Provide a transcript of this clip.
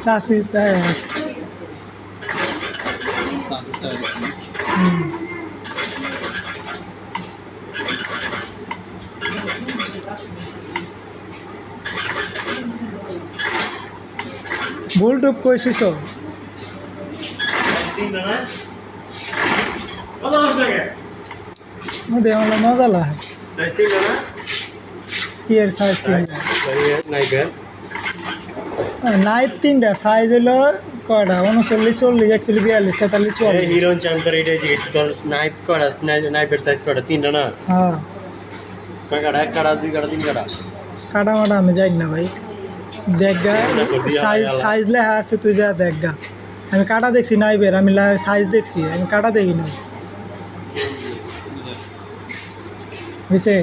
চাষি চাই ভুল টুপ কইছিস দেওয়ালে মজা লাগে কি এর সাইজ নাইট তিনটা সাইজ হলো কয়টা 39 40 41 42 43 44 হিরো চাম্পার এটা যে নাইফ করা নাইফের সাইজ করা তিনটা না হ্যাঁ কয় কাটা এক কাটা দুই কাটা তিন কাটা কাটা মাটা আমি যাই না ভাই দেখগা সাইজ লেখা আছে তুই যা দেখগা আমি কাটা দেখছি নাইবের আমি সাইজ দেখছি আমি কাটা দেখি না হয়েছে